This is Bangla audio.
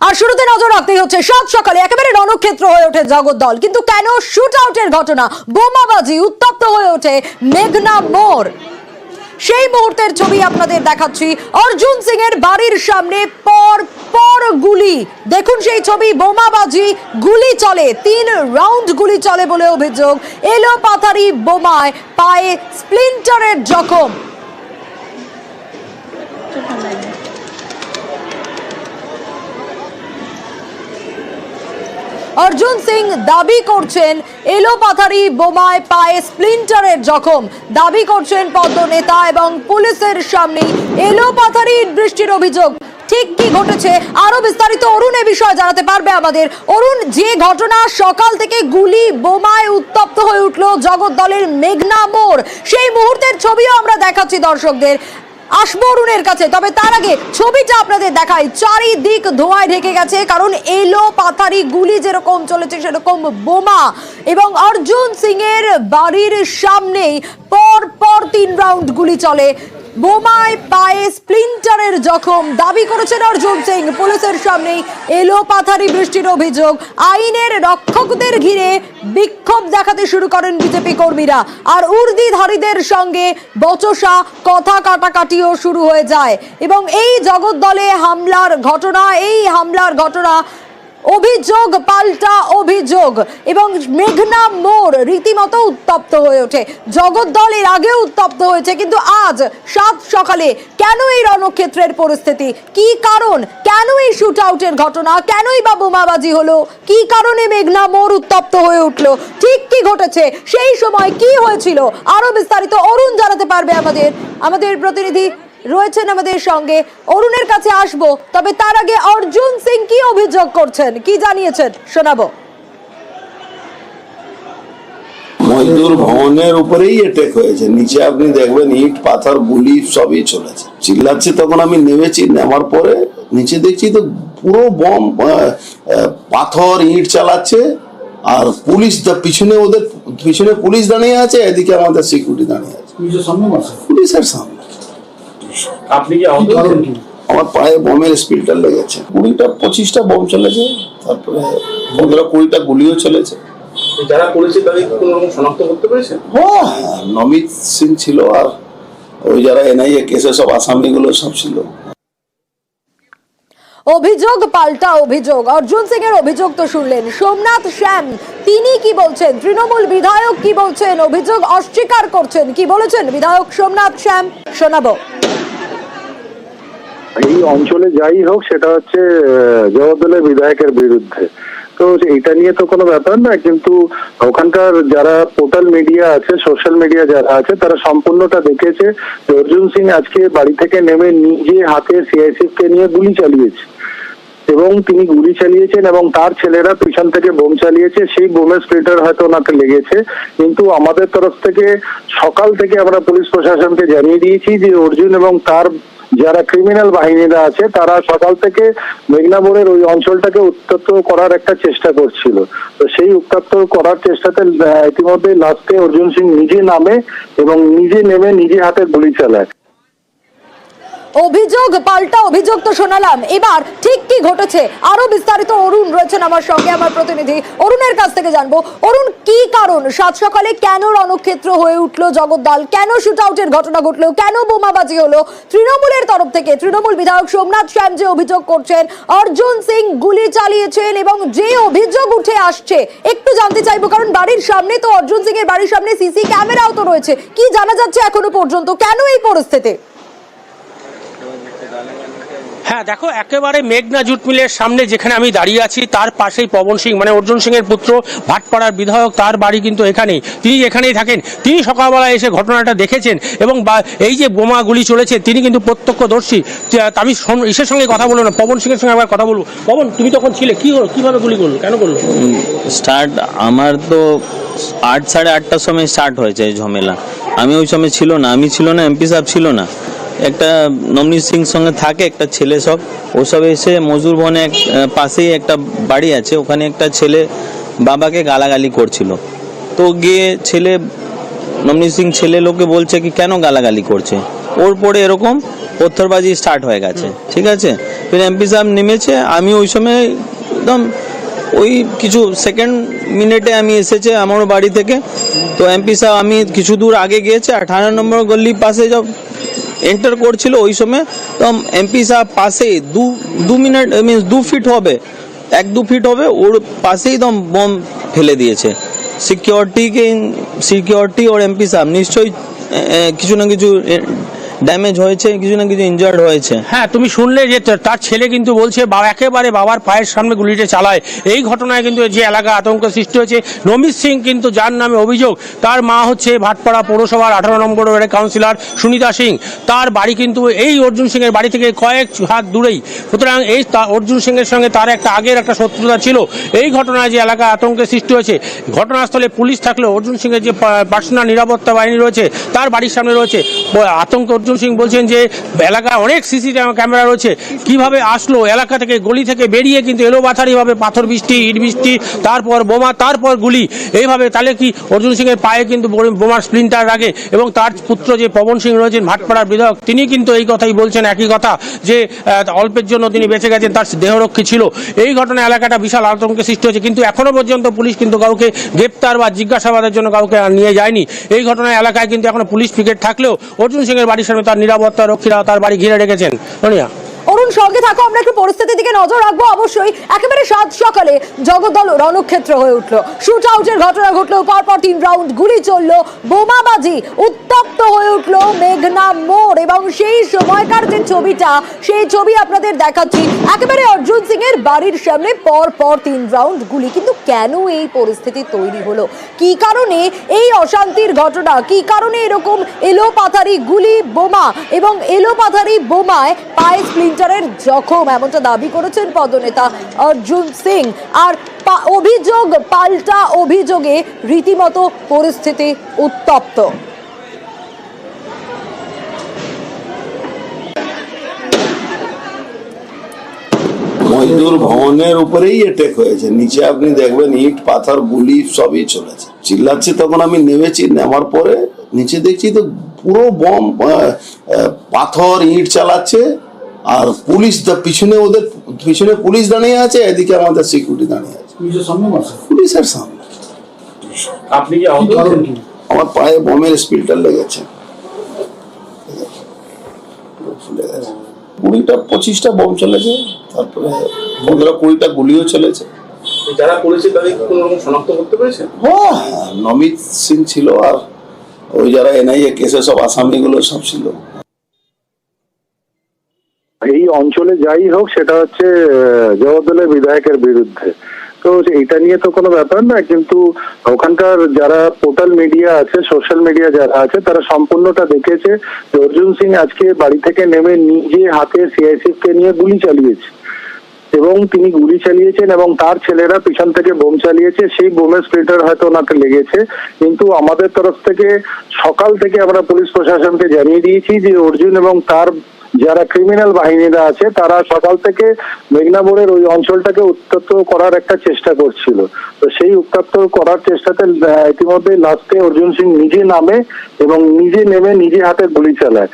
আর শুরুতে নজর রাখতেই হচ্ছে সাত সকালে একেবারে রণক্ষেত্র হয়ে ওঠে জগদ্দল। কিন্তু কেন শুট আউটের ঘটনা, বোমাবাজি, উত্তপ্ত হয়ে ওঠে মেঘনা মোড়। সেই মুহূর্তের ছবি আপনাদের দেখাচ্ছি। অর্জুন সিং এর বাড়ির সামনে পর পর গুলি, দেখুন সেই ছবি। বোমাবাজি, গুলি চলে, 3 রাউন্ড গুলি চলে বলে অভিযোগ। এলো পাথারি বোমায় পায়ে স্প্লিন্টারের জখম। অর্জুন সিং দাবি করছেন এলোপাথারি বোমায় পায়ে স্প্লিন্টারের জখম। দাবি করছেন পদ্ম নেতা এবং পুলিশের সামনে এলোপাথারি বৃষ্টির অভিযোগ। ঠিক কি ঘটেছে আরো বিস্তারিত অরুণ এ বিষয়ে জানাতে পারবে আমাদের। অরুণ, যে ঘটনা সকাল থেকে গুলি বোমায় উত্তপ্ত হয়ে উঠলো জগদ্দলের মেঘনা মোড়, সেই মুহূর্তের ছবিও আমরা দেখাচ্ছি দর্শকদের। আসবো অরুণের কাছে, তবে তার আগে ছবিটা আপনাদের দেখাই। চারিদিক ধোঁয়ায় ঢেকে গেছে, কারণ এলো পাথারি গুলি যেরকম চলেছে সেরকম বোমা। এবং অর্জুন সিং এর বাড়ির সামনেই পর পর 3 রাউন্ড গুলি চলে। বোমায় পায়ে স্প্লিন্টারের জখম। দাবি করেছেন অর্জুন সিং। পুলিশের সামনেই এলো পাথারি বৃষ্টির অভিযোগ। আইনের রক্ষকদের ঘিরে বিক্ষোভ দেখাতে শুরু করেন বিজেপি কর্মীরা। আর উর্দিধারীদের সঙ্গে বচসা, কথা কাটাকাটিও শুরু হয়ে যায়। এবং এই জগদ্দলে হামলার ঘটনা, অভিযোগ পাল্টা অভিযোগ, এবং মেঘনা মোড় রীতিমতো উত্তপ্ত হয়ে ওঠে। জগদ্দল এর আগেও উত্তপ্ত হয়েছে, কিন্তু আজ সাত সকালে কেন এই রণক্ষেত্রের পরিস্থিতি? কি কারণ? কেন এই শুট আউটের ঘটনা? কেনই বা বোমাবাজি হলো? কি কারণে মেঘনা মোড় উত্তপ্ত হয়ে উঠলো? ঠিক কি ঘটেছে? সেই সময় কি হয়েছিল? আরো বিস্তারিত অরুণ জানাতে পারবে আমাদের প্রতিনিধি রয়েছেন আমাদের সঙ্গে। অরুণের কাছে আসবো, তবে তার আগে অর্জুন সিং কি অভিযোগ করছেন, কি জানিয়েছেন শোনাবো। মজদুর ভবনের উপরেই অ্যাটাক হয়েছে। নিচে আপনি দেখবেন ইট পাথর গুলি সবই চলেছে। চিল্লাচ্ছে, তখন আমি নেমেছি। নামার পরে নিচে দেখছি তো পুরো বম, পাথর, ইট চালাচ্ছে। আর পুলিশ পিছনে, ওদের পিছনে পুলিশ দাঁড়িয়ে আছে, এদিকে আমাদের সিকিউরিটি দাঁড়িয়ে আছে পুলিশের সামনে। আপনি কি আহত হয়েছেন? আমার পায়ে বোমের স্পিলটা লেগেছে। 20-25টা বোম চলেছে, তারপরে 15-20টা গুলিও চলেছে। যারা করেছে তাদের কোনো রকম শনাক্ত করতে পেরেছেন? হ্যাঁ, নমিত সিং ছিল, আর ওই যারা এনআইএ কেসে সব আসামিগুলো সব ছিল। অভিযোগ পাল্টা অভিযোগ। অর্জুন সিং এর অভিযোগ তো শুনলেন। সোমনাথ শ্যাম তিনি কি বলছেন? তৃণমূল বিধায়ক কি বলছেন? অভিযোগ অস্বীকার করছেন। কি বলেছেন বিধায়ক সোমনাথ শ্যাম শোনাবো। এই অঞ্চলে যাই হোক, সেটা হচ্ছে জগদ্দলের বিধায়কের বিরুদ্ধে। তো এটা নিয়ে তো কোনো ব্যাপার না, কিন্তু ওখানকার যারা পোর্টাল মিডিয়া আছে, সোশ্যাল মিডিয়া যারা আছে, তারা সম্পূর্ণটা দেখেছে যে অর্জুন সিং আজকে বাড়ি থেকে নেমে নিজে হাতে সিআইএসএফ কে নিয়ে গুলি চালিয়েছে, এবং তিনি গুলি চালিয়েছেন এবং তার ছেলেরা পিছন থেকে বোম চালিয়েছে। সেই বোমের স্প্লিন্টার হয়তো ওনাকে লেগেছে, কিন্তু আমাদের তরফ থেকে সকাল থেকে আমরা পুলিশ প্রশাসনকে জানিয়ে দিয়েছি যে অর্জুন এবং তার যারা ক্রিমিনাল বাহিনীরা আছে তারা সকাল থেকে মেঘনা মোড়ের ওই অঞ্চলটাকে উত্তপ্ত করার একটা চেষ্টা করছিল। তো সেই উত্তপ্ত করার চেষ্টাতে ইতিমধ্যে লাস্টে অর্জুন সিং নিজে নামে এবং নিজে নেমে নিজে হাতে গুলি চালায়। অভিযোগ পাল্টা অভিযোগ তো শোনালাম, এবার ঠিক কি ঘটেছে আরো বিস্তারিত অরুণ রয়েছেন আমার সঙ্গে, আমার প্রতিনিধি। অরুণের কাছ থেকে জানবো। অরুণ, কি কারণ সাত সকালে কেন রণক্ষেত্র হয়ে উঠলো জগদ্দল? কেন শুট আউটের ঘটনা ঘটলো? কেন বোমাবাজি হলো? তৃণমূলের তরফ থেকে তৃণমূল বিধায়ক সোমনাথ শ্যাম যে অভিযোগ করছেন অর্জুন সিং গুলি চালিয়েছেন, এবং যে অভিযোগ উঠে আসছে একটু জানতে চাইবো, কারণ বাড়ির সামনে তো, অর্জুন সিং এর বাড়ির সামনে সিসি ক্যামেরাও তো রয়েছে। কি জানা যাচ্ছে এখনো পর্যন্ত? কেন এই পরিস্থিতি? হ্যাঁ দেখো, একেবারে মেঘনা জুট মিলের সামনে যেখানে আমি দাঁড়িয়ে আছি তার পাশেই পবন সিং, মানে অর্জুন সিং এর পুত্র, ভাটপাড়ার বিধায়ক, তার বাড়ি কিন্তু এখানেই। তিনি এখানেই থাকেন। তিনি সকালবেলা এসে ঘটনাটা দেখেছেন, এবং এই যে বোমা গুলি চলেছে তিনি কিন্তু প্রত্যক্ষদর্শী। আমি ইসের সঙ্গে কথা বলবো না, পবন সিং এর সঙ্গে একবার কথা বলবো। পবন, তুমি তখন ছিলে, কি হলো, কিভাবে গুলি করলো, কেন করলো? আমার তো 8-8:30টার সময় স্টার্ট হয়েছে এই ঝামেলা। আমি ওই সময় ছিল না, এমপি সাহেব ছিল না। একটা নমনীত সিং সঙ্গে থাকে একটা ছেলে, সব ওসব এসে মজুর বনে পাশেই একটা বাড়ি আছে, ওখানে একটা ছেলে বাবাকে গালাগালি করছিল। তো গিয়ে নমনীত সিং ছেলে লোকে বলছে কি কেন গালাগালি করছে, ওর পরে এরকম পত্থরবাজি স্টার্ট হয়ে গেছে। ঠিক আছে, ফির এমপি সাহেব নেমেছে, আমি ওই সময় একদম ওই কিছু সেকেন্ড মিনিটে আমি এসেছে আমার বাড়ি থেকে। তো এমপি সাহেব আমি কিছু দূর আগে গিয়েছে 18 নম্বর গল্লির পাশে যখন এন্টার করছিল ওই সময়, তো এমপি সাহেব পাশে 2 মিনিট মিনস 2 ফিট হবে, 1-2 ফিট হবে, ওর পাশেই একদম বম ফেলে দিয়েছে। সিকিউরিটি ওর এমপি সাহেব নিশ্চয়ই কিছু না কিছু ড্যামেজ হয়েছে, কিছু না কিছু ইনজার্ড হয়েছে। হ্যাঁ, তুমি শুনলে যে তার ছেলে কিন্তু বলছে একেবারে বাবার পায়ের সামনে গুলিটা চালায়। এই ঘটনায় কিন্তু যে এলাকা আতঙ্ক সৃষ্টি হয়েছে। নমিত সিং কিন্তু যার নামে অভিযোগ, তার মা হচ্ছে ভাটপাড়া পৌরসভার 18 নম্বর ওয়ার্ডের কাউন্সিলর সুনিতা সিং। তার বাড়ি কিন্তু এই অর্জুন সিং এর বাড়ি থেকে কয়েক হাত দূরেই। সুতরাং এই অর্জুন সিং এর সঙ্গে তার আগের একটা শত্রুতা ছিল। এই ঘটনায় যে এলাকা আতঙ্কের সৃষ্টি হয়েছে, ঘটনাস্থলে পুলিশ থাকলেও অর্জুন সিং এর যে পার্সোনাল নিরাপত্তা বাহিনী রয়েছে তার বাড়ির সামনে রয়েছে আতঙ্ক। অর্জুন সিং বলছেন যে এলাকায় অনেক সিসি ক্যামেরা রয়েছে, কিভাবে আসলো এলাকা থেকে, গলি থেকে বেরিয়ে কিন্তু এলোপাথারি ভাবে পাথর বৃষ্টি, ইট বৃষ্টি, তারপর বোমা, তারপর গুলি, এইভাবে। তাহলে কি অর্জুন সিং এর পায়ে কিন্তু বোমার স্প্লিন্টার লাগে। এবং তার পুত্র যে পবন সিং রয়েছেন ভাটপাড়ার বিধায়ক, তিনি কিন্তু এই কথাই বলছেন, একই কথা, যে অল্পের জন্য তিনি বেঁচে গেছেন, তার দেহরক্ষী ছিল। এই ঘটনা এলাকাটা বিশাল আতঙ্কের সৃষ্টি হয়েছে, কিন্তু এখনো পর্যন্ত পুলিশ কিন্তু কাউকে গ্রেপ্তার বা জিজ্ঞাসাবাদের জন্য কাউকে নিয়ে যায়নি। এই ঘটনায় এলাকায় কিন্তু এখনো পুলিশ পিকেট থাকলেও অর্জুন সিং এর বাড়ির সামনে তার নিরাপত্তা রক্ষীরা তার বাড়ি ঘিরে রেখেছেন। সোনিয়া, অরুণ সঙ্গে থাকো, আমরা একটু পরিস্থিতির দিকে নজর রাখবো। অবশ্যই একেবারে সাত সকালে জগদ্দল রণক্ষেত্র হয়ে উঠলো। শুট আউটের ঘটনা ঘটলো, পরপর 3 রাউন্ড গুলি চললো, বোমাবাজি, উত্তপ্ত হয়ে উঠলো মেঘনা মোড়। এবং সেই সময়কার যে ছবিটা, সেই ছবি আপনাদের দেখাচ্ছি। একেবারে অর্জুন সিং এর বাড়ির সামনে পরপর 3 রাউন্ড গুলি। কিন্তু কেন এই পরিস্থিতি তৈরি হলো, কি কারণে এই অশান্তির ঘটনা, কি কারণে এরকম এলোপাথারি গুলি, বোমা এবং এলোপাথারি বোমায় পায়ে স্প্লিন্টারের জখম, এমনটা দাবি করেছেন পদনেতা অর্জুন সিং। আর অভিযোগ পাল্টা অভিযোগে রীতিমতো পরিস্থিতি উত্তপ্ত। মজদুর ভবনের উপরেই অ্যাটাক হয়েছে। নিচে আপনি দেখবেন ইট পাথর গুলি সবই চলেছে। চিল্লাচ্ছে, তখন আমি নেমেছি, নামার পরে নিচে দেখছি তো পুরো বম, পাথর, ইট চালাচ্ছে। আর পুলিশ পিছনে, ওদের পিছনে পুলিশ দাঁড়িয়ে আছে, এদিকে আমাদের সিকিউরিটি দাঁড়িয়ে আছে পুলিশের সামনে। আপনি কি আহত হয়েছেন? আমার পায়ে বোমের স্পিলটা লেগেছে, 20-25টা বোম চলেছে, তারপরে 15-20টা গুলিও চলেছে। যারা করেছে তাদের কোন রকম শনাক্ত করতে পেরেছেন? হ্যাঁ, নমিত সিং ছিল, আর ওই যারা এনআইএ কেসে সব আসামিগুলো সব ছিল। এই অঞ্চলে যাই হোক, সেটা হচ্ছে জগদ্দলের বিধায়কের বিরুদ্ধে। তো এটা নিয়ে তো কোনো ব্যাপার না, কিন্তু ওখানকার যারা পোর্টাল মিডিয়া আছে, সোশ্যাল মিডিয়া যারা আছে, তারা সম্পূর্ণটা দেখেছে যে অর্জুন সিং আজকে বাড়ি থেকে নেমে নিজে হাতে সিআইএসএফ কে নিয়ে গুলি চালিয়েছে। এবং তিনি গুলি চালিয়েছেন এবং তার ছেলেরা পিছন থেকে বোম চালিয়েছে। সেই বোমের স্প্লিন্টার হয়তো ওনাকে লেগেছে, কিন্তু আমাদের তরফ থেকে সকাল থেকে আমরা পুলিশ প্রশাসনকে জানিয়ে দিয়েছি যে অর্জুন এবং তার যারা ক্রিমিনাল বাহিনীরা আছে, তারা সকাল থেকে মেঘনা মোড়ের ওই অঞ্চলটাকে উত্তপ্ত করার একটা চেষ্টা করছিল। তো সেই উত্তপ্ত করার চেষ্টাতে ইতিমধ্যে লাস্টে অর্জুন সিং নিজে নামে এবং নিজে নেমে নিজে হাতে গুলি চালায়।